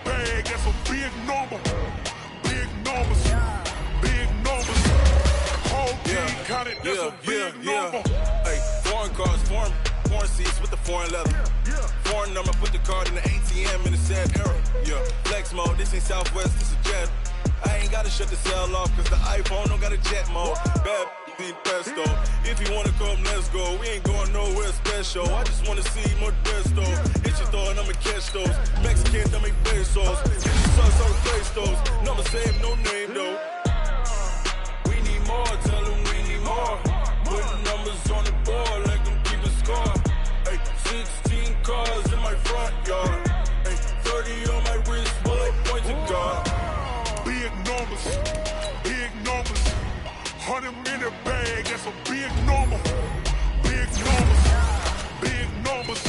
bag, that's a big number. Big numbers, big numbers. Whole team counted, that's a big number. Hey, foreign cars, foreign seats with the foreign leather. Foreign number, put the card in the ATM in the sad era. Yeah, flex mode, this ain't Southwest, this is jet. I ain't gotta shut the cell off, cause the iPhone don't got a jet mode. Bad need pesto. If you wanna come, let's go. We ain't going nowhere special. I just wanna see more desto. Hit your throw and I'ma catch those. Mexicans, I make pesos. Hit your sucks on the face those. Number save, no name though. We need more, tell them we need more. Putting numbers on the board, like them keep a score. Hey, 16 cars in my front yard. Hey, 30 on my wrist, bullet point to God. Big numbers, big numbers. 100 minute bag, that's a big number. Big numbers, big numbers.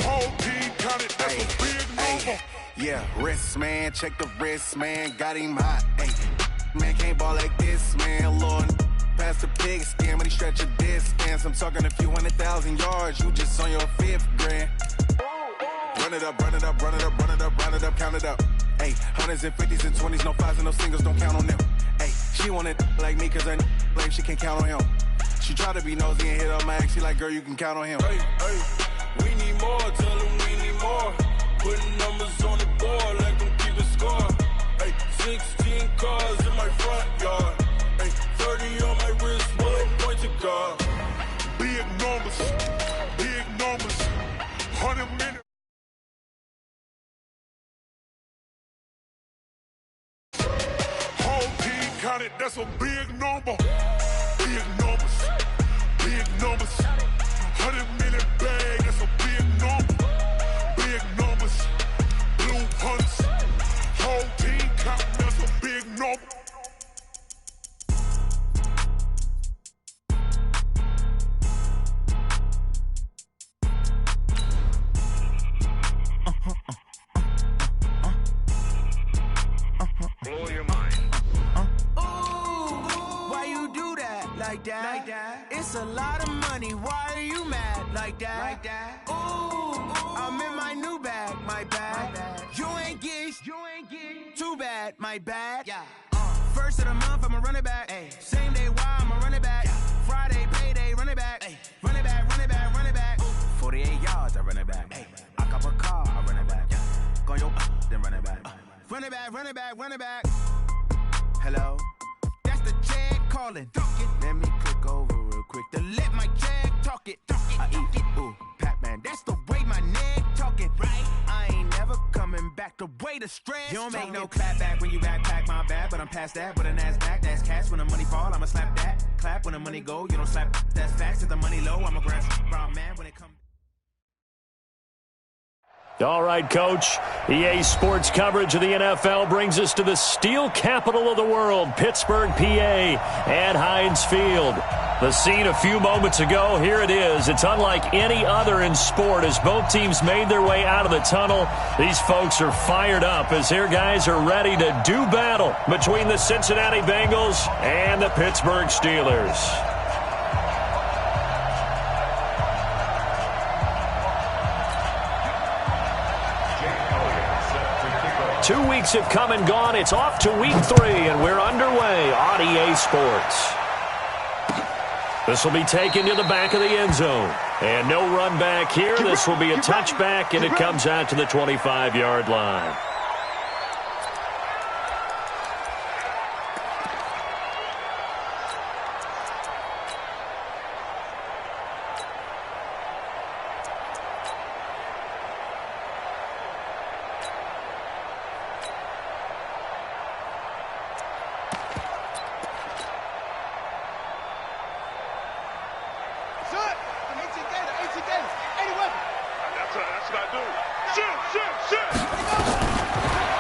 Whole team counted, that's a big number. Yeah, wrist man, check the wrist man, got him hot. Hey, man can't ball like this, man. Lord, past the pig skin when he stretch a distance. I'm talking a few 100,000 yards, you just on your 5th grand. Run it up, run it up, run it up, run it up, run it up, count it up. Hey, hundreds and 50s and 20s, no 5s and no singles, don't count on them. Hey, she wanted like me cause her blame she can't count on him. She tried to be nosy and hit up my ex, she like, girl, you can count on him. Hey, we need more, tell them we need more. Putting numbers on the board, like them keep a score. Hey, 16 cars in my front yard. Hey, 30 on my wrist, bullet point to God. Big numbers, big numbers. 100 minutes. Whole team counted, that's a big number. Big numbers, big numbers. 100 minute bag, that's a big number. Big numbers, blue hunts. Whole team counting, that's a big number. Blow your mind. Why you do that like that? It's a lot of money. Why are you mad like that? Ooh, I'm in my new bag, my bag. You ain't get too bad, my bad. Yeah. First of the month, I'ma run it back. Ay. Same day, why I'ma run it back. Friday, payday, run it back. Ay. Run it back, run it back, run it back. 48 yards, I run it back. Ay. I cop a car, I run it back. Go yo, then run it back. Run it back, run it back, run it back. Hello? That's the jag calling. Let me click over real quick to let my jag talk it. I eat it, ooh, Pac-Man. That's the way my neck talking. Right? I ain't never coming back the way the stress. You don't make no clap back when you backpack my bad, but I'm past that. But a NASDAQ, that's cash. When the money fall, I'ma slap that. Clap when the money go, you don't slap. That's facts. If the money low, I'ma grab brown man when it comes. All right, Coach. EA Sports coverage of the NFL brings us to the steel capital of the world, Pittsburgh, PA, at Heinz Field. The scene a few moments ago, here it is. It's unlike any other in sport as both teams made their way out of the tunnel. These folks are fired up as their guys are ready to do battle between the Cincinnati Bengals and the Pittsburgh Steelers. 2 weeks have come and gone. It's off to week 3, and we're underway on EA Sports. This will be taken to the back of the end zone. And no run back here. This will be a touchback, and it comes out to the 25-yard line.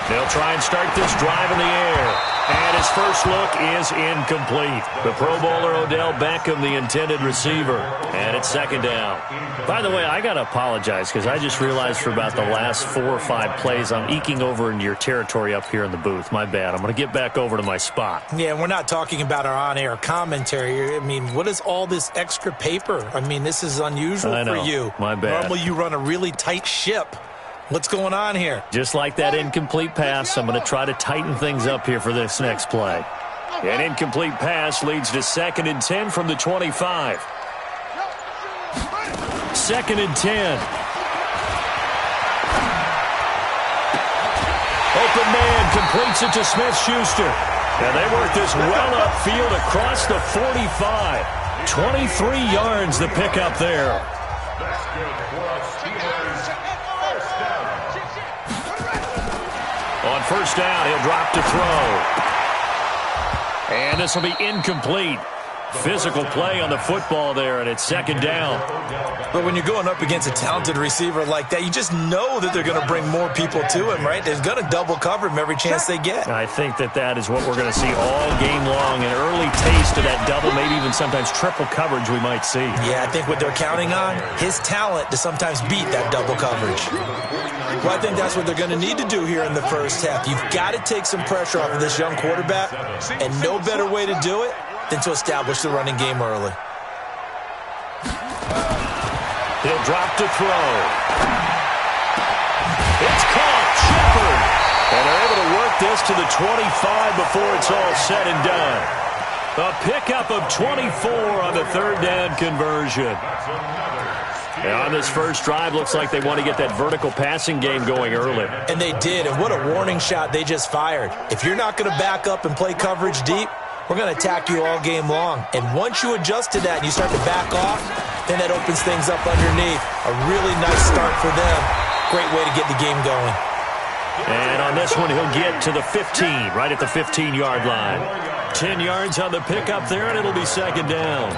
They'll try and start this drive in the air. And his first look is incomplete. The Pro Bowler Odell Beckham, the intended receiver. And it's second down. By the way, I got to apologize because I just realized for about the last 4 or 5 plays, I'm eking over into your territory up here in the booth. My bad. I'm going to get back over to my spot. Yeah, we're not talking about our on-air commentary. I mean, what is all this extra paper? I mean, this is unusual for you. My bad. Normally you run a really tight ship. What's going on here? Just like that incomplete pass, I'm going to try to tighten things up here for this next play. An incomplete pass leads to 2nd and 10 from the 25. 2nd and 10. Open man completes it to Smith-Schuster. And they work this well upfield across the 45. 23 yards the pickup there. On first down, he'll drop to throw. And this will be incomplete. Physical play on the football there, and it's 2nd down. But when you're going up against a talented receiver like that, you just know that they're going to bring more people to him, right? They're going to double cover him every chance they get. I think that is what we're going to see all game long. An early taste of that double, maybe even sometimes triple coverage we might see. Yeah, I think what they're counting on, his talent to sometimes beat that double coverage. Well, I think that's what they're going to need to do here in the first half. You've got to take some pressure off of this young quarterback, and no better way to do it than to establish the running game early. He'll drop to throw. It's caught. Shepard. And they're able to work this to the 25 before it's all said and done. A pickup of 24 on the 3rd down conversion. And on this first drive, looks like they want to get that vertical passing game going early. And they did, and what a warning shot they just fired. If you're not going to back up and play coverage deep, we're going to attack you all game long. And once you adjust to that and you start to back off, then that opens things up underneath. A really nice start for them. Great way to get the game going. And on this one, he'll get to the 15, right at the 15-yard line. 10 yards on the pickup there, and it'll be 2nd down.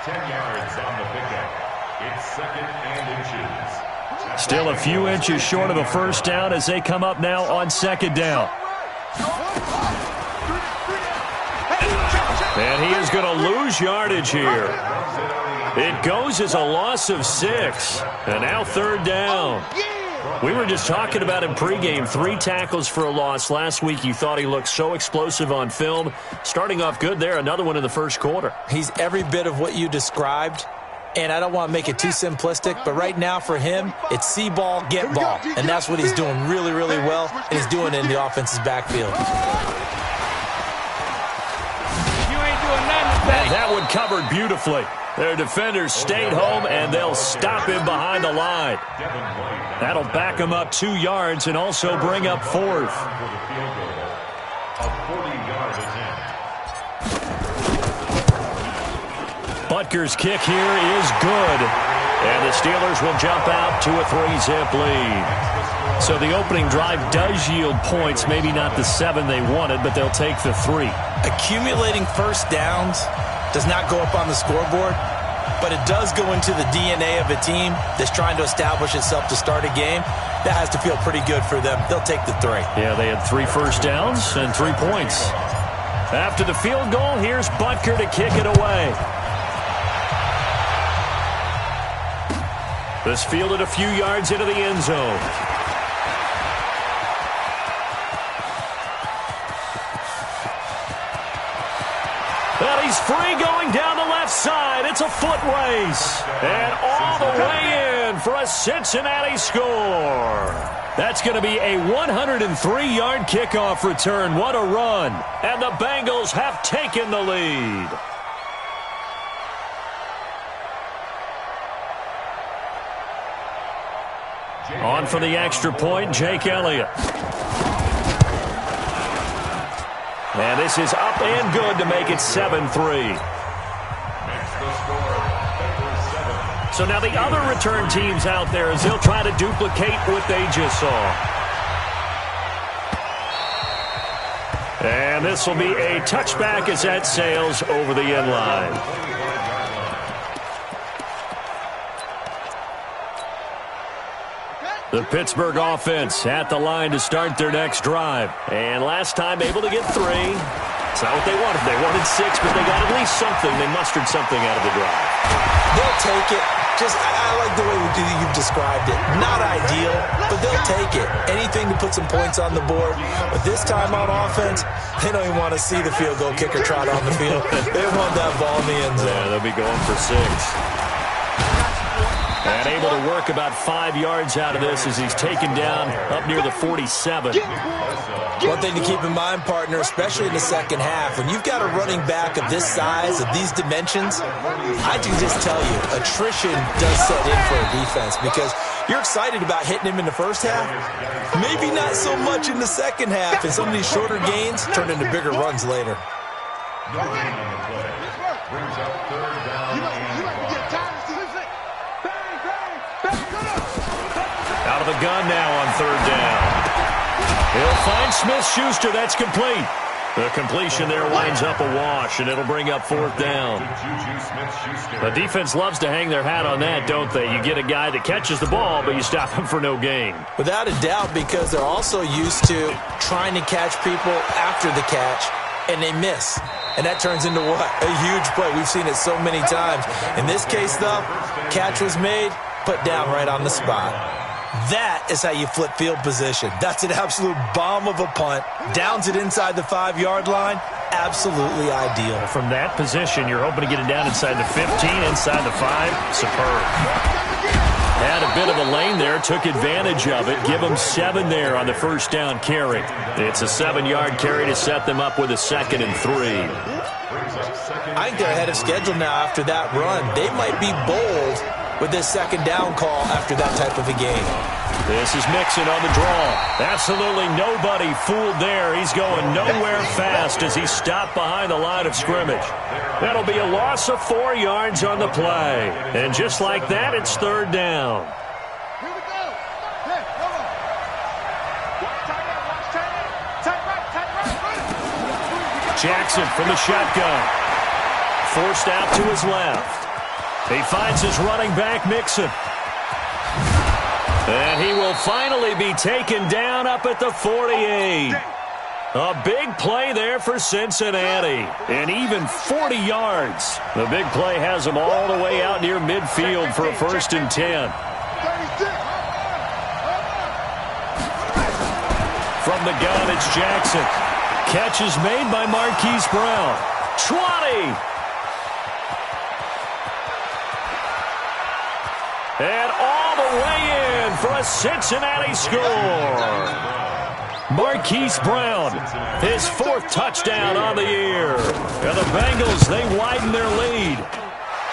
10 yards on the pickup. It's 2nd and inches. Still a few inches short of a first down as they come up now on 2nd down. And he is going to lose yardage here. It goes as a loss of 6. And now 3rd down. We were just talking about him pregame. 3 tackles for a loss. Last week you thought he looked so explosive on film. Starting off good there. Another one in the first quarter. He's every bit of what you described. And I don't want to make it too simplistic, but right now for him, it's see ball, get ball. And that's what he's doing really, really well. And he's doing it in the offense's backfield. And that one covered beautifully. Their defenders stayed home, and they'll stop him behind the line. That'll back him up 2 yards and also bring up 4th. Butker's kick here is good. And the Steelers will jump out to a 3-zip lead. So the opening drive does yield points, maybe not the 7 they wanted, but they'll take the 3. Accumulating first downs does not go up on the scoreboard, but it does go into the DNA of a team that's trying to establish itself to start a game. That has to feel pretty good for them. They'll take the 3. Yeah, they had 3 first downs and 3 points. After the field goal, here's Butker to kick it away. This fielded a few yards into the end zone. And he's free going down the left side. It's a foot race. And all the way in for a Cincinnati score. That's going to be a 103-yard kickoff return. What a run. And the Bengals have taken the lead. On for the extra point, Jake Elliott. And this is up and good to make it 7-3. So now the other return teams out there as they'll try to duplicate what they just saw. And this will be a touchback as that sails over the end line. The Pittsburgh offense at the line to start their next drive. And last time able to get 3. It's not what they wanted. They wanted 6, but they got at least something. They mustered something out of the drive. They'll take it. I like the way you've described it. Not ideal, but they'll take it. Anything to put some points on the board. But this time on offense, they don't even want to see the field goal kicker trot on the field. They want that ball in the end zone. Yeah, they'll be going for 6. And able to work about 5 yards out of this as he's taken down up near the 47. One thing to keep in mind, partner, especially in the second half, when you've got a running back of this size, of these dimensions, I can just tell you, attrition does set in for a defense because you're excited about hitting him in the first half. Maybe not so much in the second half, and some of these shorter gains turn into bigger runs later. Out of the gun now on third down. He'll find Smith-Schuster. That's complete. The completion there winds up a wash, and it'll bring up fourth down. The defense loves to hang their hat on that, don't they? You get a guy that catches the ball, but you stop him for no gain. Without a doubt, because they're also used to trying to catch people after the catch, and they miss. And that turns into what? A huge play. We've seen it so many times. In this case, though, catch was made, put down right on the spot. That is how you flip field position. That's an absolute bomb of a punt. Downs it inside the 5-yard line. Absolutely ideal. From that position, you're hoping to get it down inside the 15, inside the 5. Superb. Had a bit of a lane there, took advantage of it. Give them 7 there on the first down carry. It's a 7-yard carry to set them up with a 2nd and 3. I think they're ahead of schedule now after that run. They might be bold with this second down call after that type of a game. This is Mixon on the draw. Absolutely nobody fooled there. He's going nowhere fast as he stopped behind the line of scrimmage. That'll be a loss of 4 yards on the play. And just like that, it's third down. Jackson from the shotgun. Forced out to his left. He finds his running back, Mixon. And he will finally be taken down up at the 48. A big play there for Cincinnati. And even 40 yards. The big play has them all the way out near midfield for a 1st and 10. From the gun, it's Jackson. Catch is made by Marquise Brown. 20. And all the way in for a Cincinnati score. Marquise Brown, his 4th touchdown on the year. And the Bengals, they widen their lead.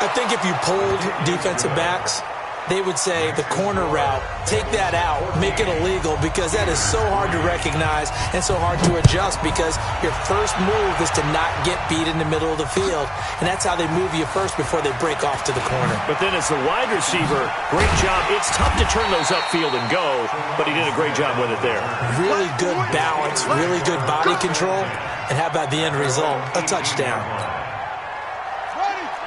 I think if you polled defensive backs, they would say the corner route, take that out, make it illegal, because that is so hard to recognize and so hard to adjust because your first move is to not get beat in the middle of the field. And that's how they move you first before they break off to the corner. But then as the wide receiver, great job. It's tough to turn those upfield and go, but he did a great job with it there. Really good balance, really good body control, and how about the end result? A touchdown.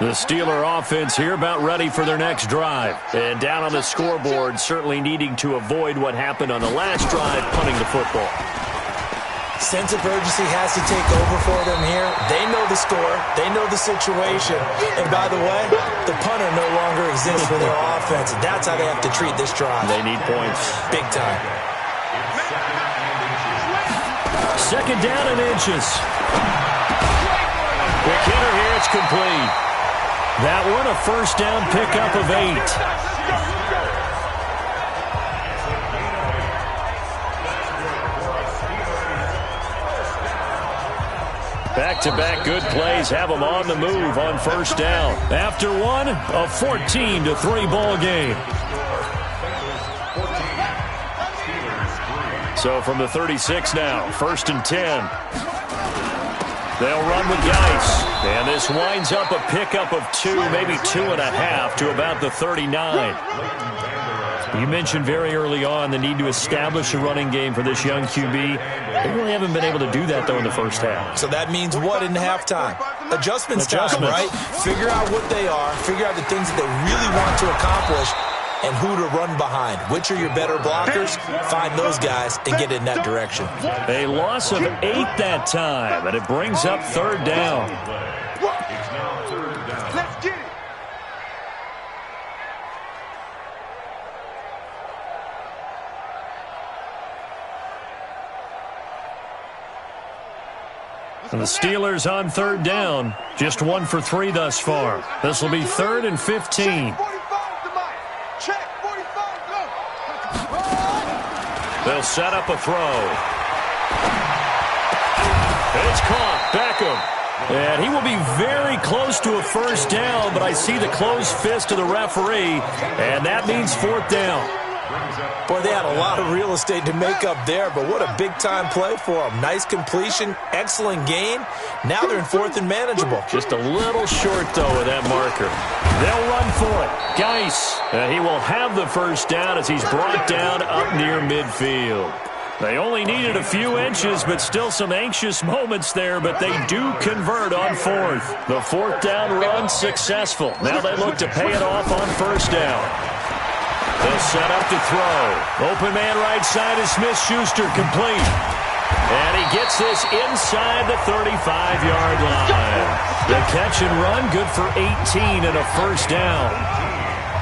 The Steeler offense here about ready for their next drive. And down on the scoreboard, certainly needing to avoid what happened on the last drive, punting the football. Sense of urgency has to take over for them here. They know the score. They know the situation. And by the way, the punter no longer exists for their offense. That's how they have to treat this drive. They need points. Big time. 2nd down and inches. Quick hitter here. It's complete. That one a 1st down pickup of 8. Back-to-back good plays have them on the move on 1st down. After one, a 14-3 ball game. So from the 36 now, 1st and 10. They'll run with Geis. And this winds up a pickup of 2, maybe 2.5 to about the 39. You mentioned very early on the need to establish a running game for this young QB. They really haven't been able to do that, though, in the first half. So that means what in halftime? Adjustments time, right? Figure out what they are. Figure out the things that they really want to accomplish and who to run behind. Which are your better blockers? Find those guys and get in that direction. A loss of 8 that time, and it brings up 3rd down. Let's get it. And the Steelers on 3rd down, just 1 for 3 thus far. This will be 3rd and 15. They'll set up a throw. It's caught. Beckham. And he will be very close to a first down, but I see the closed fist of the referee, and that means fourth down. Boy, they had a lot of real estate to make up there, but what a big-time play for them. Nice completion, excellent gain. Now they're in fourth and manageable. Just a little short, though, with that marker. They'll run for it. Geis, he will have the first down as he's brought down up near midfield. They only needed a few inches, but still some anxious moments there, but they do convert on fourth. The fourth down run successful. Now they look to pay it off on first down. They'll set up to throw. Open man right side is Smith-Schuster, complete. And he gets this inside the 35-yard line. The catch and run, good for 18 and a first down.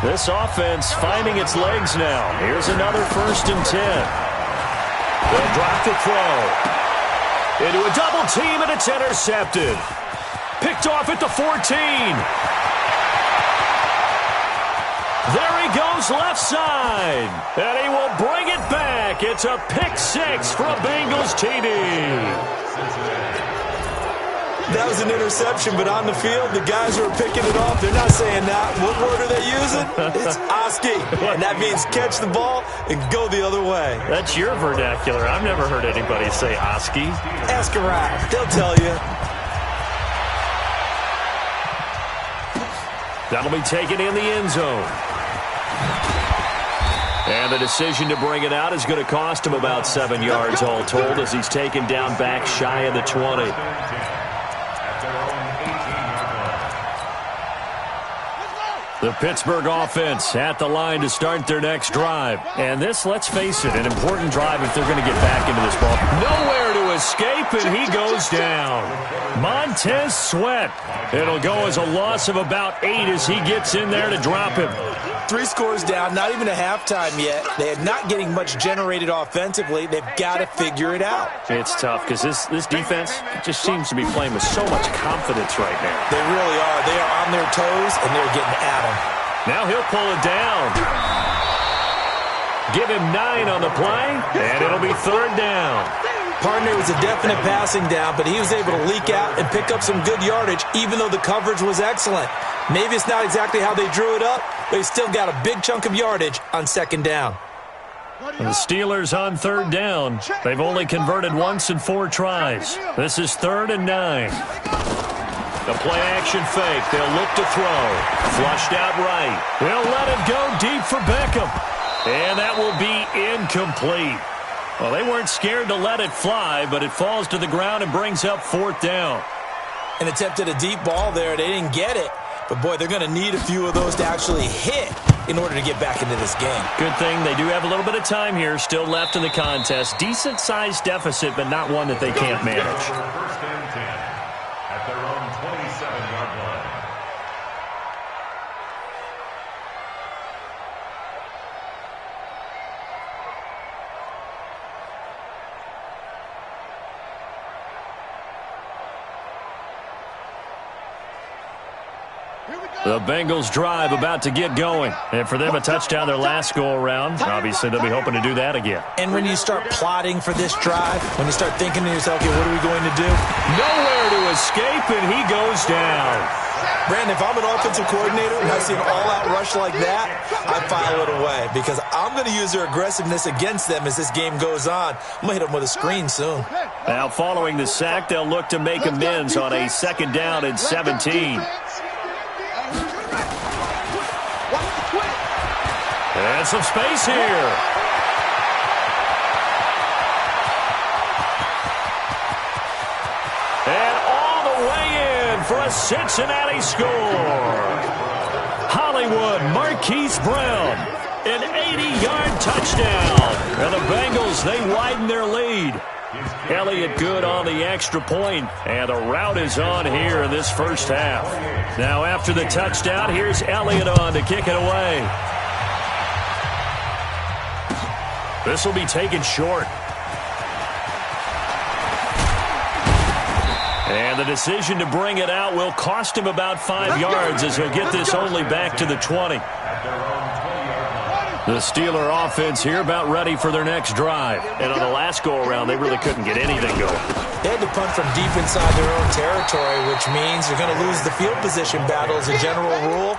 This offense finding its legs now. Here's another 1st and 10. They'll drop the throw. Into a double team, and it's intercepted. Picked off at the 14. There he goes left side. And he will bring it back. It's a pick six for a Bengals TD. That was an interception, but on the field, the guys who are picking it off, they're not saying that. What word are they using? It's Oski, and that means catch the ball and go the other way. That's your vernacular. I've never heard anybody say Oski. Ask around. They'll tell you. That'll be taken in the end zone. And the decision to bring it out is going to cost him about 7 yards all told as he's taken down back shy of the 20. The Pittsburgh offense at the line to start their next drive. And this, let's face it, an important drive if they're going to get back into this ball. Nowhere to escape, and he goes down. Montez Sweat. It'll go as a loss of about 8 as he gets in there to drop him. 3 scores down, not even a halftime yet. They are not getting much generated offensively. They've got to figure it out. It's tough because this defense just seems to be playing with so much confidence right now. They really are. They are on their toes, and they're getting at them. Now he'll pull it down. Give him 9 on the play, and it'll be 3rd down. Partner was a definite passing down, but he was able to leak out and pick up some good yardage, even though the coverage was excellent. Maybe it's not exactly how they drew it up, but he still got a big chunk of yardage on 2nd down. The Steelers on 3rd down. They've only converted once in 4 tries. This is 3rd and 9. The play-action fake. They'll look to throw. Flushed out right. They'll let it go deep for Beckham. And that will be incomplete. Well, they weren't scared to let it fly, but it falls to the ground and brings up 4th down. And attempted a deep ball there. They didn't get it. But, boy, they're going to need a few of those to actually hit in order to get back into this game. Good thing they do have a little bit of time here still left in the contest. Decent-sized deficit, but not one that they can't manage. 1st and 10 at their own 27-yard line. The Bengals drive about to get going. And for them, a touchdown their last go-around. Obviously, they'll be hoping to do that again. And when you start plotting for this drive, when you start thinking to yourself, okay, what are we going to do? Nowhere to escape, and he goes down. Brandon, if I'm an offensive coordinator and I see an all-out rush like that, I file it away because I'm going to use their aggressiveness against them as this game goes on. I'm going to hit them with a screen soon. Now, following the sack, they'll look to make amends on a 2nd down and 17. And some space here. And all the way in for a Cincinnati score. Hollywood Marquise Brown, an 80-yard touchdown. And the Bengals, they widen their lead. Elliott good on the extra point, and the route is on here in this first half. Now after the touchdown, here's Elliott on to kick it away. This will be taken short. And the decision to bring it out will cost him about 5 yards as he'll get this only back to the 20. The Steeler offense here about ready for their next drive. And on the last go-around, they really couldn't get anything going. They had to punt from deep inside their own territory, which means you're going to lose the field position battle as a general rule.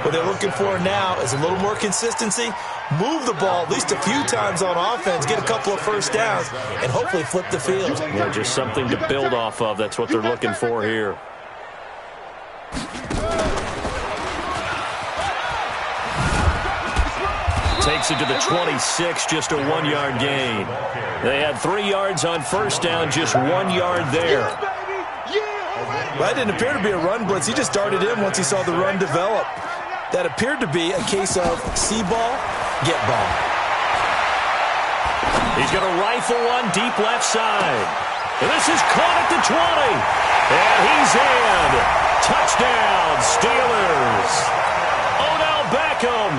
What they're looking for now is a little more consistency, move the ball at least a few times on offense, get a couple of first downs, and hopefully flip the field. Yeah, just something to build off of. That's what they're looking for here. Takes it to the 26, just a 1-yard gain. They had 3 yards on first down, just 1 yard there. Well, that didn't appear to be a run blitz. He just darted in once he saw the run develop. That appeared to be a case of see ball, get ball. He's going to rifle one deep left side. And this is caught at the 20. And he's in. Touchdown, Steelers. Odell Beckham,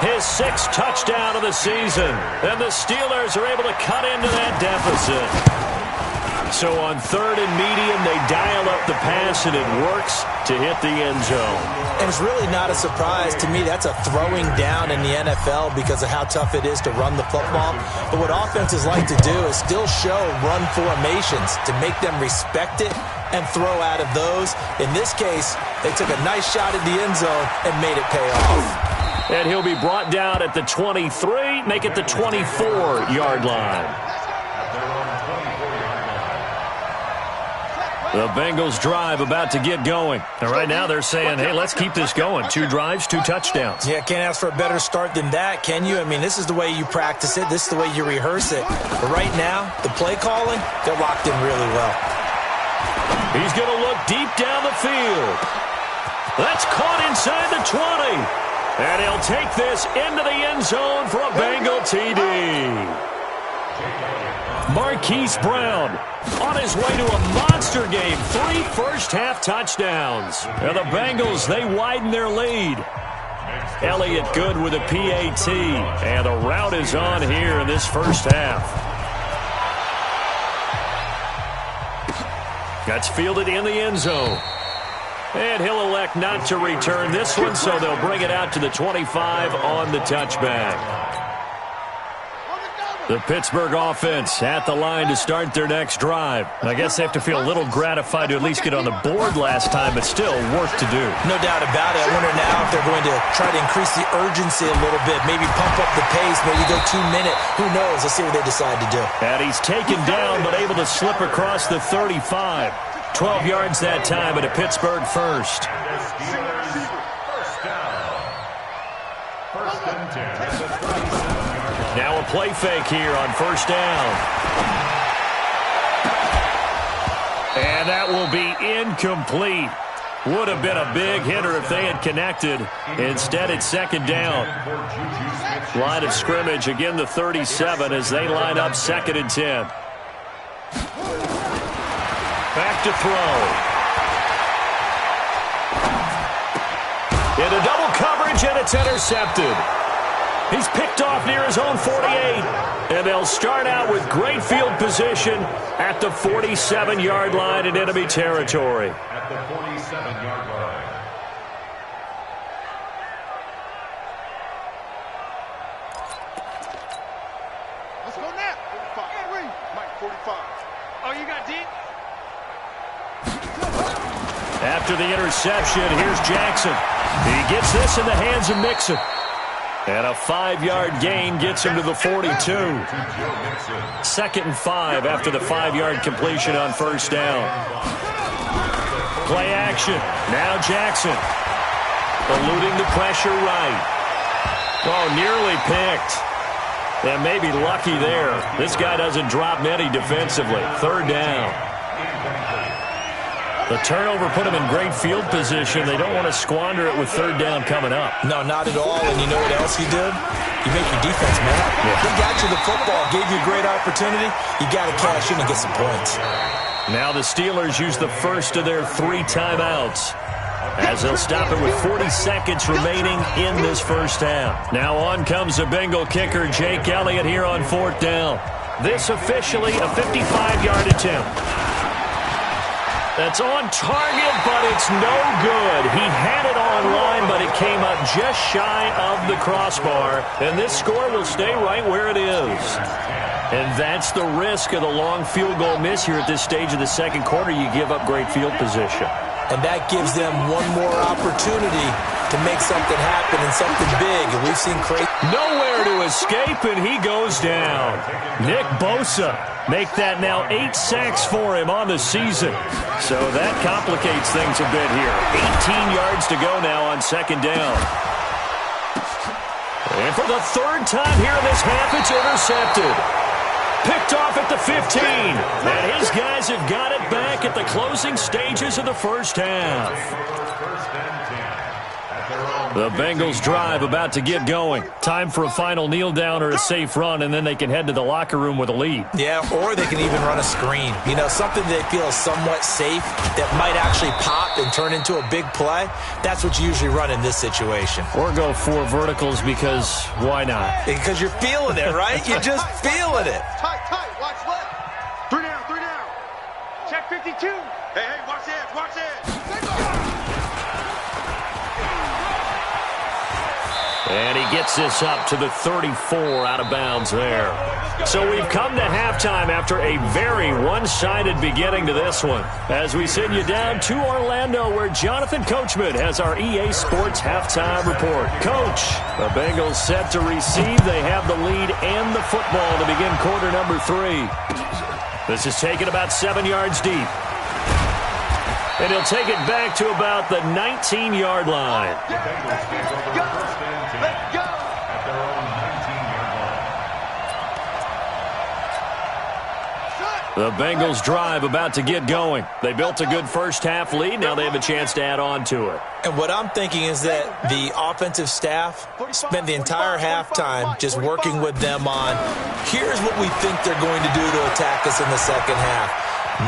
his 6th touchdown of the season. And the Steelers are able to cut into that deficit. So on 3rd and medium, they dial up the pass, and it works to hit the end zone. And it's really not a surprise to me. That's a throwing down in the NFL because of how tough it is to run the football. But what offenses like to do is still show run formations to make them respect it and throw out of those. In this case, they took a nice shot at the end zone and made it pay off. And he'll be brought down at the 23, make it the 24-yard line. The Bengals drive about to get going. And right now they're saying, hey, let's keep this going. 2 drives, 2 touchdowns. Yeah, can't ask for a better start than that, can you? I mean, this is the way you practice it. This is the way you rehearse it. But right now, the play calling, they're locked in really well. He's going to look deep down the field. That's caught inside the 20. And he'll take this into the end zone for a Bengal TD. Marquise Brown on his way to a monster game. 3 first-half touchdowns. And the Bengals, they widen their lead. Elliott Good with a PAT. And the route is on here in this first half. That's fielded in the end zone. And he'll elect not to return this one, so they'll bring it out to the 25 on the touchback. The Pittsburgh offense at the line to start their next drive. I guess they have to feel a little gratified to at least get on the board last time, but still work to do. No doubt about it. I wonder now if they're going to try to increase the urgency a little bit, maybe pump up the pace, maybe go 2-minute. Who knows? Let's see what they decide to do. And he's taken down, but able to slip across the 35. 12 yards that time, and a Pittsburgh first. Now a play fake here on first down. And that will be incomplete. Would have been a big hitter if they had connected. Instead, it's second down. Line of scrimmage, again the 37 as they line up 2nd and 10. Back to throw. Into double coverage, and it's intercepted. He's picked off near his own 48. And they'll start out with great field position at the 47-yard line in enemy territory. At the 47-yard line. Let's go now. 45. Mike, 45. Oh, you got deep? After the interception, here's Jackson. He gets this in the hands of Mixon. And a 5-yard gain gets him to the 42. 2nd and 5 after the 5-yard completion on first down. Play action. Now Jackson. Eluding the pressure right. Oh, nearly picked. And maybe lucky there. This guy doesn't drop many defensively. 3rd down. The turnover put him in great field position. They don't want to squander it with 3rd down coming up. No, not at all. And you know what else you did? You make your defense mad. Yeah. They got you the football, gave you a great opportunity. You got to cash in and get some points. Now the Steelers use the first of their 3 timeouts as they'll stop it with 40 seconds remaining in this first half. Now on comes the Bengal kicker, Jake Elliott, here on 4th down. This officially a 55-yard attempt. That's on target, but it's no good. He had it on line, but it came up just shy of the crossbar. And this score will stay right where it is. And that's the risk of the long field goal miss here at this stage of the second quarter. You give up great field position. And that gives them one more opportunity to make something happen and something big. And we've seen crazy. Nowhere to escape, and he goes down. Nick Bosa make that now 8 sacks for him on the season. So that complicates things a bit here. 18 yards to go now on second down. And for the third time here in this half, it's intercepted. Picked off at the 15. And his guys have got it back at the closing stages of the first half. The Bengals drive about to get going. Time for a final kneel down or a safe run, and then they can head to the locker room with a lead. Yeah, or they can even run a screen. You know, something they feel is somewhat safe that might actually pop and turn into a big play. That's what you usually run in this situation. Or go 4 verticals because why not? Because you're feeling it, right? You're just feeling it. Tight, watch left. 3 down. Check 52. Hey, watch edge. And he gets this up to the 34 out of bounds there. So we've come to halftime after a very one-sided beginning to this one. As we send you down to Orlando, where Jonathan Coachman has our EA Sports halftime report. Coach, the Bengals set to receive. They have the lead and the football to begin quarter number 3. This is taken about 7 yards deep. And he'll take it back to about the 19-yard line. Let's go. At their own 19-yard line. The Bengals drive about to get going. They built a good first-half lead. Now they have a chance to add on to it. And what I'm thinking is that the offensive staff spent the entire halftime just working with them on, here's what we think they're going to do to attack us in the second half.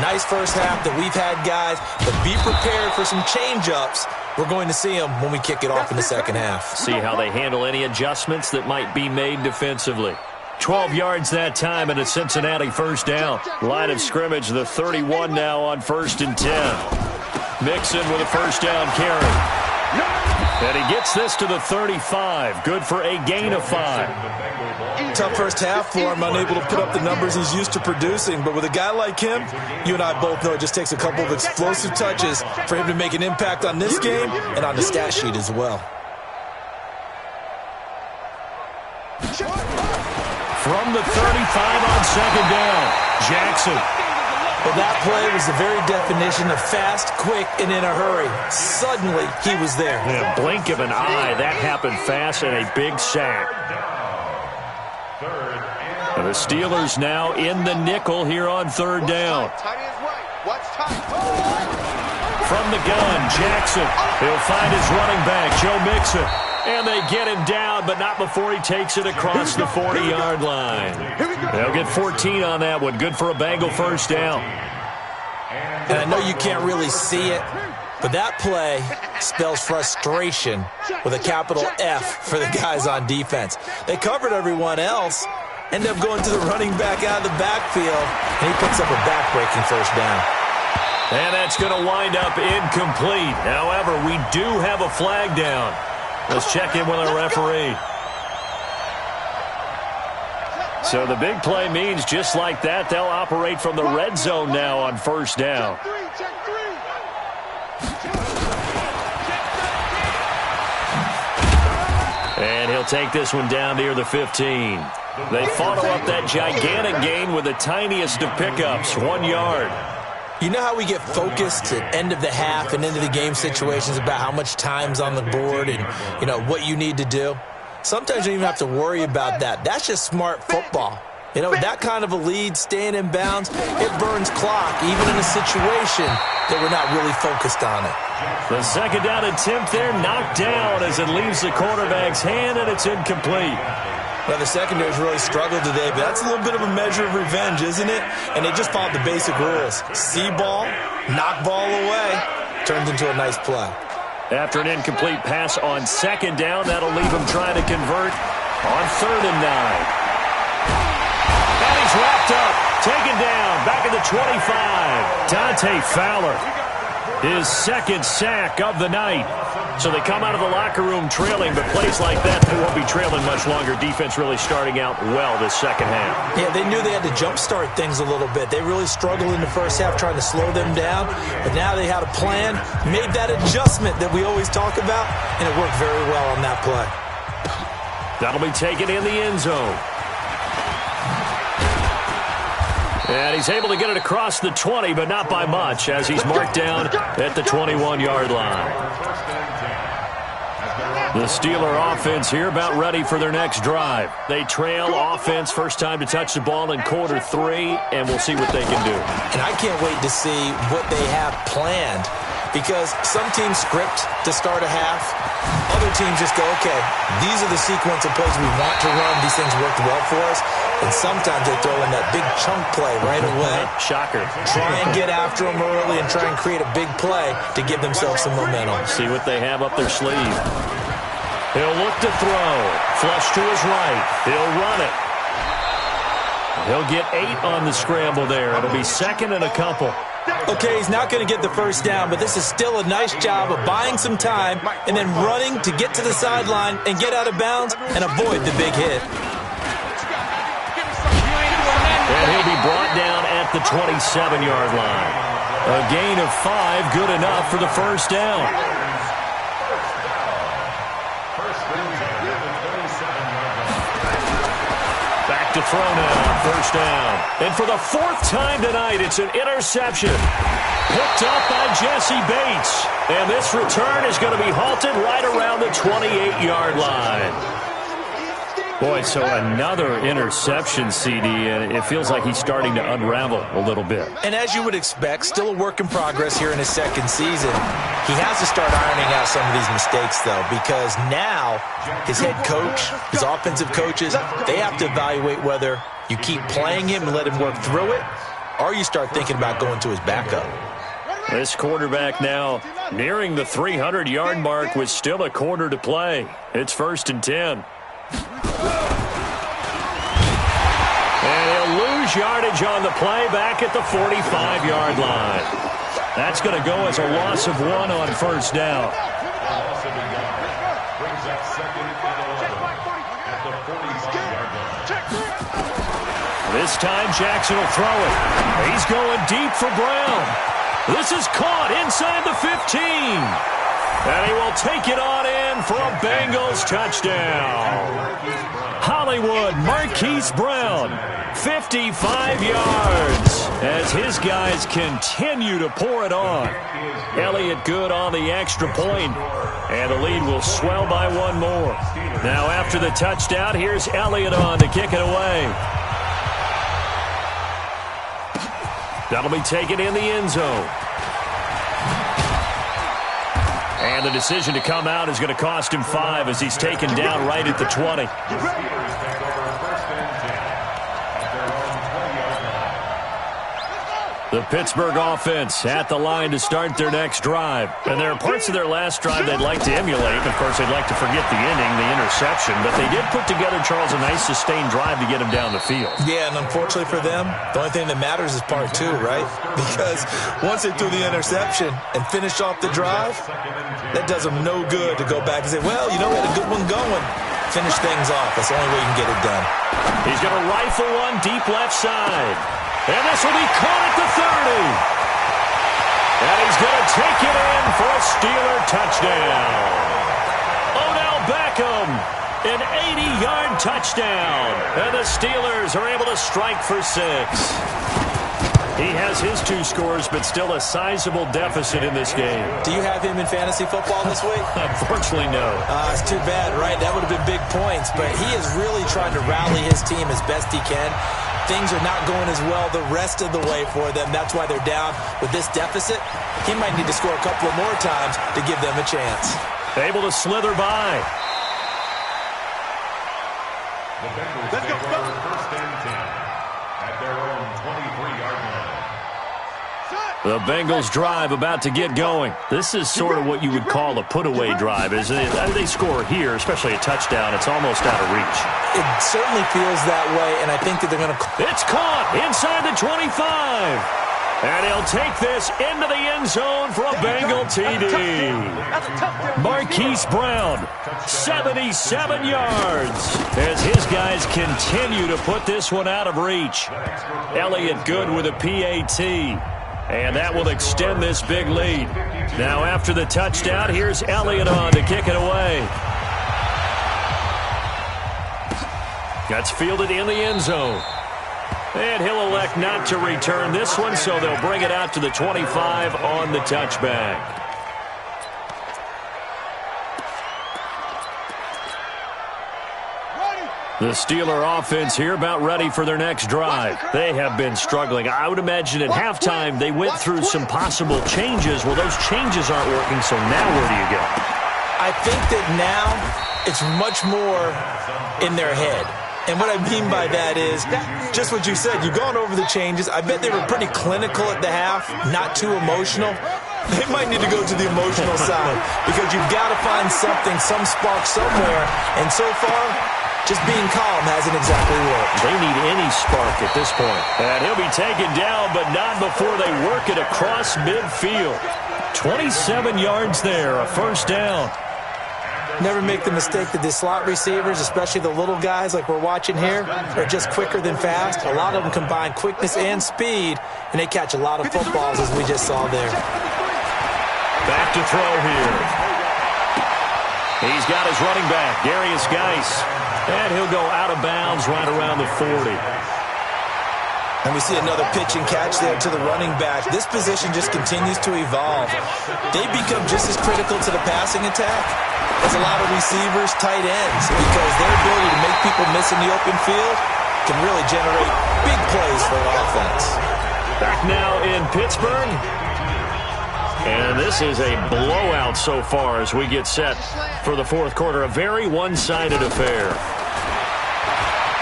Nice first half that we've had, guys, but be prepared for some change-ups. We're going to see them when we kick it off in the second half. See how they handle any adjustments that might be made defensively. 12 yards that time and a Cincinnati first down. Line of scrimmage, the 31 now on 1st and 10. Mixon with a first down carry. And he gets this to the 35. Good for a gain of 5. Tough first half for him, unable to put up the numbers he's used to producing. But with a guy like him, you and I both know it just takes a couple of explosive touches for him to make an impact on this game and on the stat sheet as well. From the 35 on second down, Jackson. Well, that play was the very definition of fast, quick, and in a hurry. Suddenly, he was there. In a blink of an eye, that happened fast and a big sack. And the Steelers now in the nickel here on 3rd down. From the gun, Jackson. He'll find his running back, Joe Mixon. And they get him down, but not before he takes it across the 40-yard line. They'll get 14 on that one. Good for a Bengal first down. And I know you can't really see it, but that play spells frustration with a capital F for the guys on defense. They covered everyone else, end up going to the running back out of the backfield, and he picks up a back-breaking first down. And that's going to wind up incomplete. However, we do have a flag down. Let's check in with our referee. So the big play means just like that, they'll operate from the red zone now on first down. And he'll take this one down near the 15. They follow up that gigantic gain with the tiniest of pickups, 1 yard. You know how we get focused at end of the half and into the game situations about how much time's on the board and, you know, what you need to do? Sometimes you don't even have to worry about that. That's just smart football. You know, with that kind of a lead, staying in bounds, it burns clock, even in a situation that we're not really focused on it. The second down attempt there knocked down as it leaves the quarterback's hand, and it's incomplete. Well, the secondary's really struggled today, but that's a little bit of a measure of revenge, isn't it? And they just followed the basic rules. See ball, knock ball away, turns into a nice play. After an incomplete pass on second down, that'll leave him trying to convert on 3rd and 9. And he's wrapped up, taken down, back at the 25. Dante Fowler, his second sack of the night. So they come out of the locker room trailing, but plays like that, they won't be trailing much longer. Defense really starting out well this second half. Yeah, they knew they had to jumpstart things a little bit. They really struggled in the first half trying to slow them down, but now they had a plan, made that adjustment that we always talk about, and it worked very well on that play. That'll be taken in the end zone. And he's able to get it across the 20, but not by much, as he's marked down at the 21-yard line. The Steeler offense here about ready for their next drive. They trail offense, first time to touch the ball in quarter 3, and we'll see what they can do. And I can't wait to see what they have planned, because some teams script to start a half. Other teams just go, okay, these are the sequence of plays we want to run. These things worked well for us. And sometimes they throw in that big chunk play right away. Shocker. Try and get after them early and try and create a big play to give themselves some momentum. See what they have up their sleeve. He'll look to throw. Flush to his right. He'll run it. He'll get 8 on the scramble there. It'll be second and a couple. Okay, he's not going to get the first down, but this is still a nice job of buying some time and then running to get to the sideline and get out of bounds and avoid the big hit. And he'll be brought down at the 27-yard line. A gain of 5, good enough for the first down. Back to throw now, first down. And for the 4th time tonight, it's an interception. Picked up by Jesse Bates. And this return is going to be halted right around the 28-yard line. Boy, so another interception, CD, and it feels like he's starting to unravel a little bit. And as you would expect, still a work in progress here in his second season. He has to start ironing out some of these mistakes, though, because now his head coach, his offensive coaches, they have to evaluate whether you keep playing him and let him work through it, or you start thinking about going to his backup. This quarterback now nearing the 300-yard mark with still a quarter to play. It's 1st and 10. And he'll lose yardage on the play back at the 45-yard line. That's going to go as a loss of 1 on first down. This time Jackson will throw it. He's going deep for Brown. This is caught inside the 15. And he will take it on in for a Bengals touchdown. Hollywood Marquise Brown, 55 yards, as his guys continue to pour it on. Elliott good on the extra point, and the lead will swell by 1 more. Now after the touchdown, here's Elliott on to kick it away. That'll be taken in the end zone. And the decision to come out is going to cost him 5 as he's taken down right at the 20. The Pittsburgh offense at the line to start their next drive. And there are parts of their last drive they'd like to emulate. Of course, they'd like to forget the inning, the interception. But they did put together, Charles, a nice sustained drive to get him down the field. Yeah, and unfortunately for them, the only thing that matters is part 2, right? Because once they threw the interception and finished off the drive, that does them no good to go back and say, well, you know, we had a good one going. Finish things off. That's the only way you can get it done. He's going to rifle one deep left side. And this will be caught at the 30. And he's going to take it in for a Steeler touchdown. Odell Beckham, an 80-yard touchdown. And the Steelers are able to strike for 6. He has his 2 scores, but still a sizable deficit in this game. Do you have him in fantasy football this week? Unfortunately, no. It's too bad, right? That would have been big points. But he is really trying to rally his team as best he can. Things are not going as well the rest of the way for them. That's why they're down with this deficit. He might need to score a couple of more times to give them a chance. Able to slither by. The Bengals take over 1st and 10 at their own 23-yard line. The Bengals drive about to get going. This is sort of what you would call a put-away drive. As they score here, especially a touchdown, it's almost out of reach. It certainly feels that way, and I think that they're going to... It's caught inside the 25. And he'll take this into the end zone for a Bengal TD. Marquise Brown, 77 yards, as his guys continue to put this one out of reach. Elliott Good with a PAT. And that will extend this big lead. Now after the touchdown, here's Elliott on to kick it away. That's fielded in the end zone. And he'll elect not to return this one, so they'll bring it out to the 25 on the touchback. The Steeler offense here about ready for their next drive. They have been struggling. I would imagine at halftime they went through some possible changes. Well, those changes aren't working, so now where do you go? I think that now it's much more in their head. And what I mean by that is just what you said. You've gone over the changes. I bet they were pretty clinical at the half, not too emotional. They might need to go to the emotional side because you've got to find something, some spark somewhere. And so far, just being calm hasn't exactly worked. They need any spark at this point. And he'll be taken down, but not before they work it across midfield. 27 yards there, a first down. Never make the mistake that the slot receivers, especially the little guys like we're watching here, are just quicker than fast. A lot of them combine quickness and speed, and they catch a lot of footballs, as we just saw there. Back to throw here. He's got his running back, Darius Geis, and he'll go out of bounds right around the 40. And we see another pitch and catch there to the running back. This position just continues to evolve. They become just as critical to the passing attack as a lot of receivers, tight ends, because their ability to make people miss in the open field can really generate big plays for an offense. Back now in Pittsburgh. And this is a blowout so far as we get set for the fourth quarter. A very one-sided affair.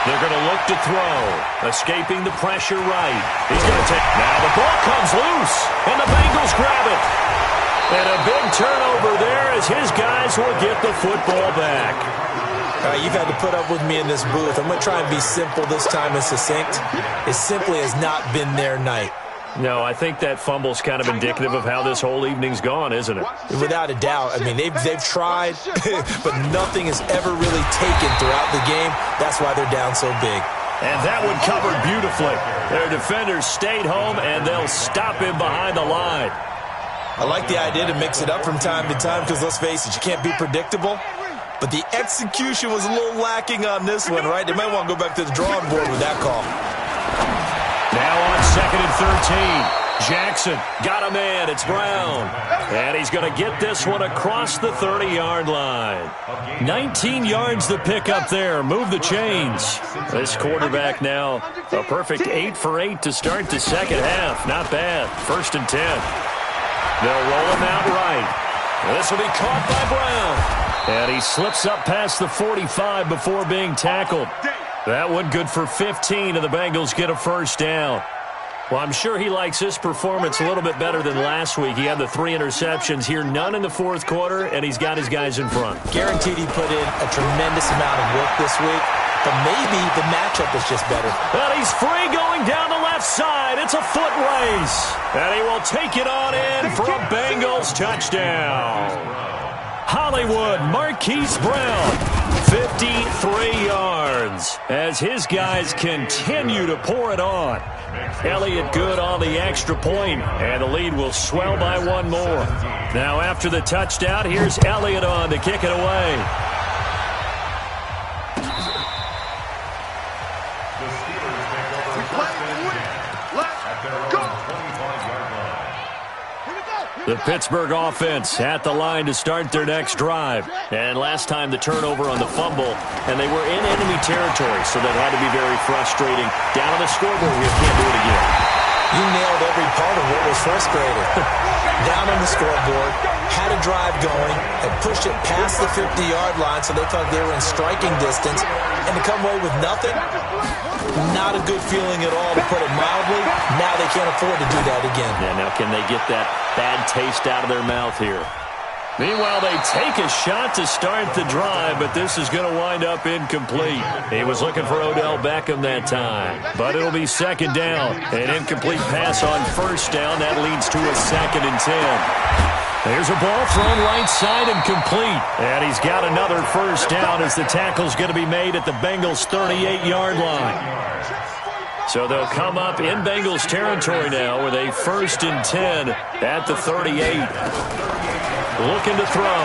They're going to look to throw. Escaping the pressure right. He's going to take. Now the ball comes loose. And the Bengals grab it. And a big turnover there as his guys will get the football back. All right, you've had to put up with me in this booth. I'm going to try and be simple this time and succinct. It simply has not been their night. No, I think that fumble's kind of indicative of how this whole evening's gone, isn't it? Without a doubt. I mean, they've tried, but nothing has ever really taken throughout the game. That's why they're down so big. And that one covered beautifully. Their defenders stayed home, and they'll stop him behind the line. I like the idea to mix it up from time to time because, let's face it, you can't be predictable. But the execution was a little lacking on this one, right? They might want to go back to the drawing board with that call. Now on 2nd and 13. Jackson got a man. It's Brown. And he's going to get this one across the 30-yard line. 19 yards to pick up there. Move the chains. This quarterback now a perfect 8 for 8 to start the second half. Not bad. 1st and 10. They'll roll him out right. This will be caught by Brown. And he slips up past the 45 before being tackled. That one good for 15, and the Bengals get a first down. Well, I'm sure he likes this performance a little bit better than last week. He had the 3 interceptions here, none in the fourth quarter, and he's got his guys in front. Guaranteed he put in a tremendous amount of work this week, but maybe the matchup is just better. Well, he's free going down the left side. It's a foot race, and he will take it on in for a Bengals touchdown. Hollywood, Marquise Brown, 53 yards as his guys continue to pour it on. Elliott Good on the extra point, and the lead will swell by one more. Now after the touchdown, here's Elliott on to kick it away. The Pittsburgh offense at the line to start their next drive. And last time the turnover on the fumble, and they were in enemy territory, so that had to be very frustrating. Down on the scoreboard, we can't do it again. You nailed every part of what was frustrating. Down on the scoreboard, had a drive going, and pushed it past the 50-yard line so they thought they were in striking distance, and to come away with nothing, not a good feeling at all, to put it mildly. Now they can't afford to do that again. Yeah, now can they get that bad taste out of their mouth here? Meanwhile, they take a shot to start the drive, but this is going to wind up incomplete. He was looking for Odell Beckham that time, but it'll be second down. An incomplete pass on first down. That leads to a 2nd and 10. There's a ball thrown right side and complete. And he's got another first down as the tackle's going to be made at the Bengals' 38-yard line. So they'll come up in Bengals territory now with a 1st and 10 at the 38. Looking to throw.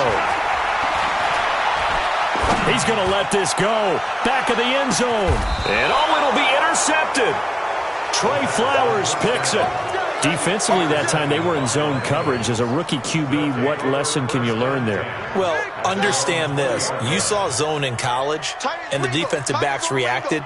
He's going to let this go. Back of the end zone. And it'll be intercepted. Trey Flowers picks it. Defensively that time, they were in zone coverage. As a rookie QB, what lesson can you learn there? Well, understand this. You saw zone in college, and the defensive backs reacted,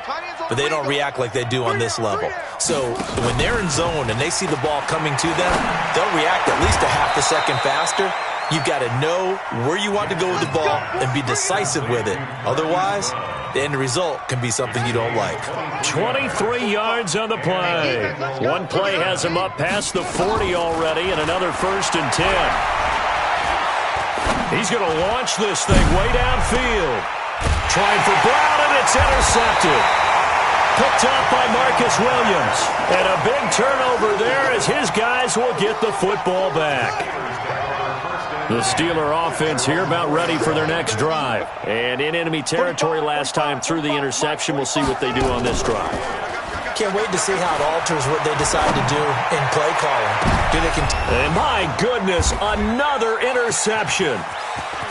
but they don't react like they do on this level. So when they're in zone and they see the ball coming to them, they'll react at least a half a second faster. You've got to know where you want to go with the ball and be decisive with it. Otherwise, the end result can be something you don't like. 23 yards on the play. One play has him up past the 40 already, and another 1st and 10. He's going to launch this thing way downfield. Trying for Brown, and it's intercepted. Picked up by Marcus Williams. And a big turnover there as his guys will get the football back. The Steeler offense here about ready for their next drive. And in enemy territory last time through the interception. We'll see what they do on this drive. Can't wait to see how it alters what they decide to do in play calling. And my goodness, another interception.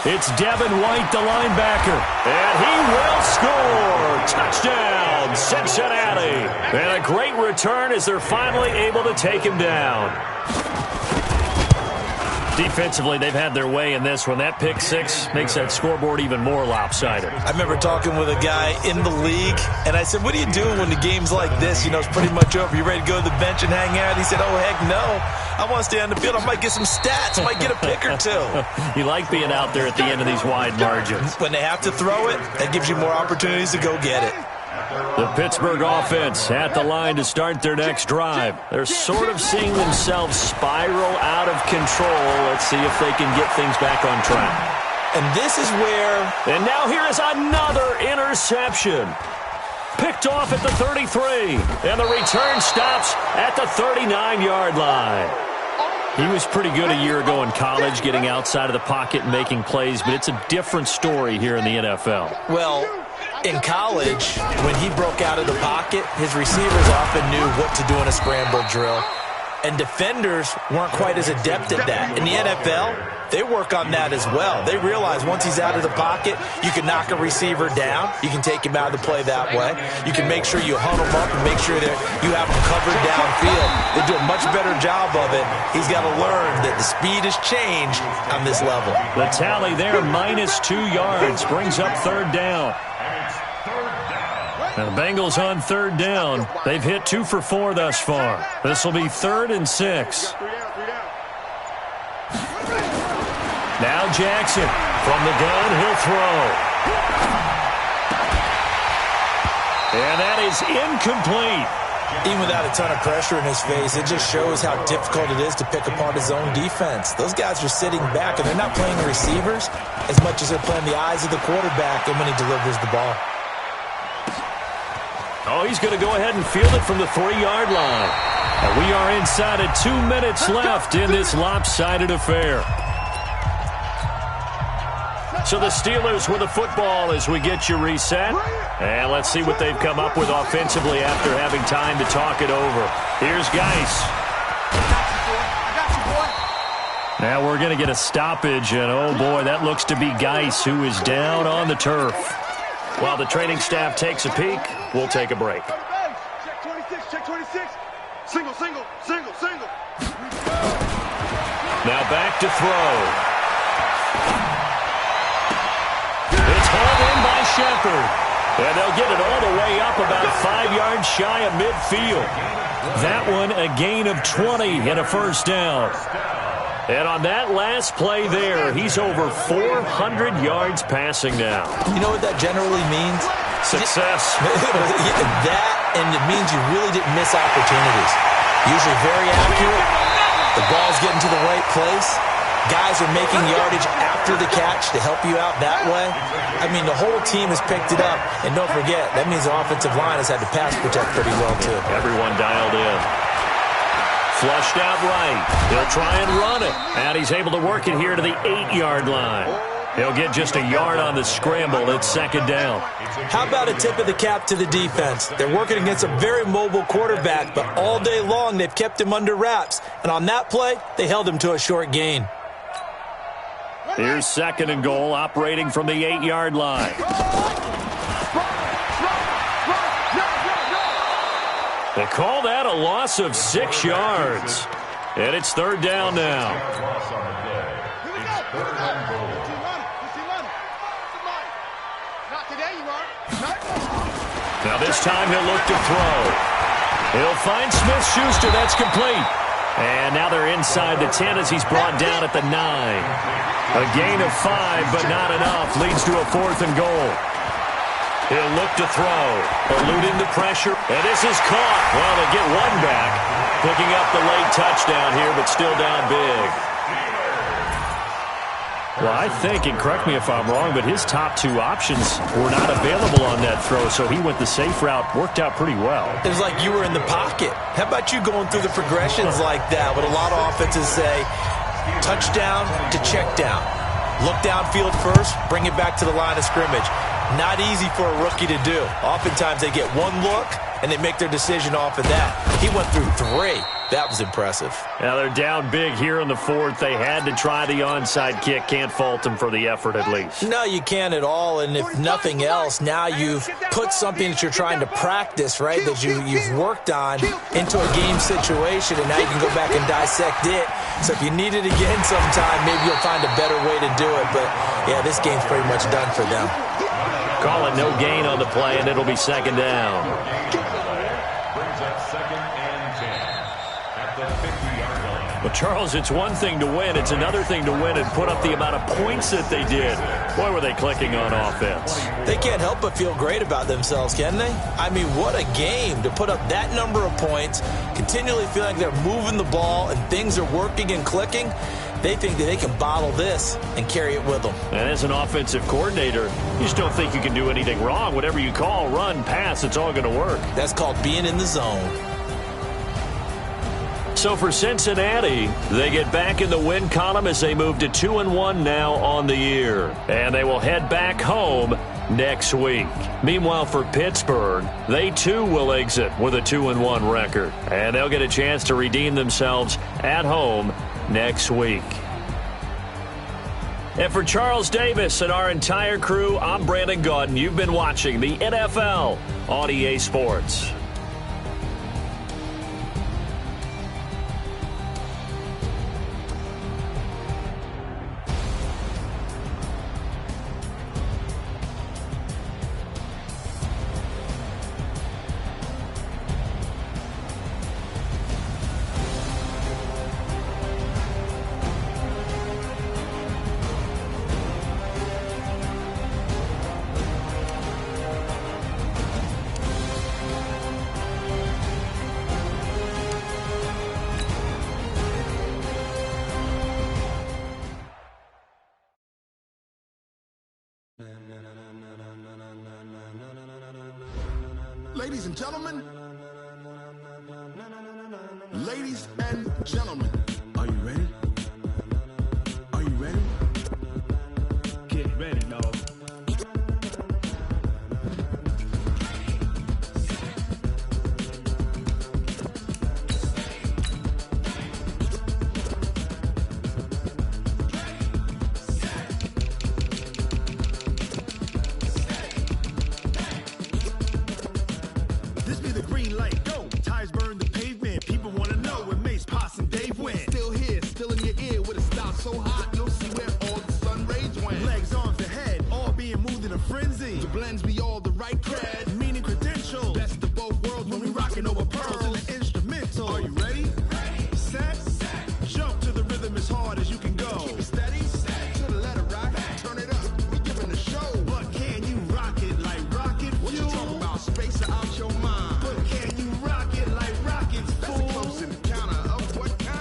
It's Devin White, the linebacker. And he will score. Touchdown, Cincinnati. And a great return as they're finally able to take him down. Defensively, they've had their way in this one. That pick six makes that scoreboard even more lopsided. I remember talking with a guy in the league, and I said, what are you doing when the game's like this? You know, it's pretty much over. You ready to go to the bench and hang out? He said, oh, heck no. I want to stay on the field. I might get some stats. I might get a pick or two. You like being out there at the end of these wide margins. When they have to throw it, that gives you more opportunities to go get it. The Pittsburgh offense at the line to start their next drive. They're sort of seeing themselves spiral out of control. Let's see if they can get things back on track. And this is where... And now here is another interception. Picked off at the 33. And the return stops at the 39-yard line. He was pretty good a year ago in college, getting outside of the pocket and making plays, but it's a different story here in the NFL. Well, in college, when he broke out of the pocket, his receivers often knew what to do in a scramble drill. And defenders weren't quite as adept at that. In the NFL, they work on that as well. They realize once he's out of the pocket, you can knock a receiver down. You can take him out of the play that way. You can make sure you huddle him up and make sure that you have him covered downfield. They do a much better job of it. He's got to learn that the speed has changed on this level. The tally there, -2 yards, brings up third down. And the Bengals on third down. They've hit 2 for 4 thus far. This will be 3rd and 6. Now Jackson from the gun. He'll throw. And that is incomplete. Even without a ton of pressure in his face, it just shows how difficult it is to pick apart his own defense. Those guys are sitting back, and they're not playing the receivers as much as they're playing the eyes of the quarterback and when he delivers the ball. Oh, he's going to go ahead and field it from the 3-yard line. And we are inside of 2 minutes left in this lopsided affair. So the Steelers with the football as we get you reset. And let's see what they've come up with offensively after having time to talk it over. Here's Geis. Now we're going to get a stoppage. And, oh, boy, that looks to be Geis, who is down on the turf. While the training staff takes a peek, we'll take a break. Check 26, check 26. Single, single, single, single. Now back to throw. It's hauled in by Shepard. And they'll get it all the way up about 5 yards shy of midfield. That one a gain of 20 and a first down. And on that last play there, he's over 400 yards passing now. You know what that generally means? Success. That, and it means you really didn't miss opportunities. Usually very accurate. The ball's getting to the right place. guys are making yardage after the catch to help you out that way. I mean, the whole team has picked it up. And don't forget, that means the offensive line has had to pass protect pretty well, too. Everyone dialed in. Flushed out right. He'll try and run it. And he's able to work it here to the 8-yard line. He'll get just a yard on the scramble. It's second down. How about a tip of the cap to the defense? They're working against a very mobile quarterback, but all day long they've kept him under wraps. And on that play, they held him to a short gain. Here's second and goal, operating from the 8-yard line. They call that a loss of 6 yards. And it's third down now. Now this time he'll look to throw. He'll find Smith-Schuster. That's complete. And now they're inside the 10 as he's brought down at the 9. A gain of 5, but not enough. Leads to a 4th and goal. He'll look to throw. Eluding the pressure. And this is caught. Well, they get one back. Picking up the late touchdown here, but still down big. Well, I think, and correct me if I'm wrong, but his top 2 options were not available on that throw, so he went the safe route. Worked out pretty well. It was like you were in the pocket. How about you going through the progressions like that? What a lot of offenses say, touchdown to check down. Look downfield first, bring it back to the line of scrimmage. Not easy for a rookie to do. Oftentimes they get one look, and they make their decision off of that. He went through 3. That was impressive. Now they're down big here in the 4th. They had to try the onside kick. Can't fault them for the effort at least. No, you can't at all. And if nothing else, now you've put something that you're trying to practice, right, that you've worked on into a game situation, and now you can go back and dissect it. So if you need it again sometime, maybe you'll find a better way to do it. But, yeah, this game's pretty much done for them. Call it no gain on the play, and it'll be second down. Brings up second and 10 at the 50-yard line. Well, Charles, it's one thing to win. It's another thing to win and put up the amount of points that they did. Boy, were they clicking on offense. They can't help but feel great about themselves, can they? I mean, what a game to put up that number of points, continually feeling like they're moving the ball and things are working and clicking. They think that they can bottle this and carry it with them. And as an offensive coordinator, you just don't think you can do anything wrong. Whatever you call, run, pass, it's all going to work. That's called being in the zone. So for Cincinnati, they get back in the win column as they move to 2-1 now on the year. And they will head back home next week. Meanwhile, for Pittsburgh, they too will exit with a 2-1 record. And they'll get a chance to redeem themselves at home next week. And for Charles Davis and our entire crew, I'm Brandon Gaudin. You've been watching the NFL on EA Sports. Ladies and gentlemen, ladies and gentlemen, are you ready? Are you ready? Get ready, dog. This be the green light, go. Tires burn the pavement. People want to know where Mace, Poss, and Dave went. Still here, still in your ear with a style so hot, you'll see where all the sun rays went. Legs, arms, the head, all being moved in a frenzy. The blends be all the right cred, meaning credentials. Best of both worlds when we rockin' over pearls in the instrumental. Are you ready? Ready. Set. Jump to the rhythm as hard as you can go. Keep it steady. To the letter right. Turn it up. We giving the show. But can you rock it like rocket fuel? What you talking about? Space or out your mind? But can you rock it like rockets, fool? That's a close encounter of what kind?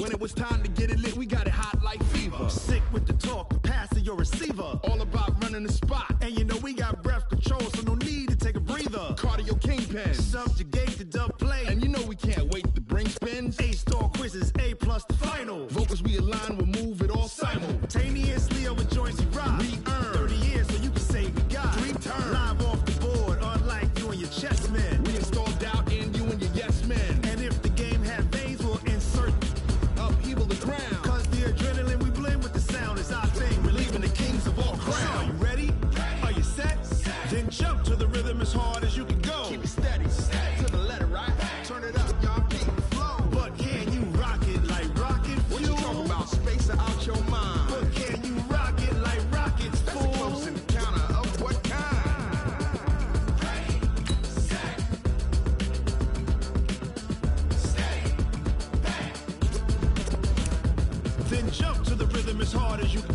When it was time to get it lit, we got it hot like fever. Sick with the talk, the pass to your receiver. All about running the spot. And you know we got breath control, so no need to take a breather. Cardio kingpin. Subjugate the dub play. And you know we can't wait to bring spins. A-star quizzes, A+ the final. Vocals we align, we'll move it all simultaneously over joints we rock. We earn 30 years so you can say we got 3 turns. Live off the board, unlike you and your chess men. We install doubt in you and your yes men. And if the game had veins, we'll insert upheaval the ground. Cause the adrenaline we blend with the sound is our thing. Relieving the kings of all crowns. So are you ready? Are you set? Then jump to the rhythm as hard as you can go. Keep it steady, to the letter, right? Turn it up, y'all, keep it flow. But can you rock it like rocket fuel? What you talking about? Space out your mind. But can you rock it like rockets, fool? That's a close encounter of what kind? Ready, set, steady, back. Then jump to the rhythm as hard as you can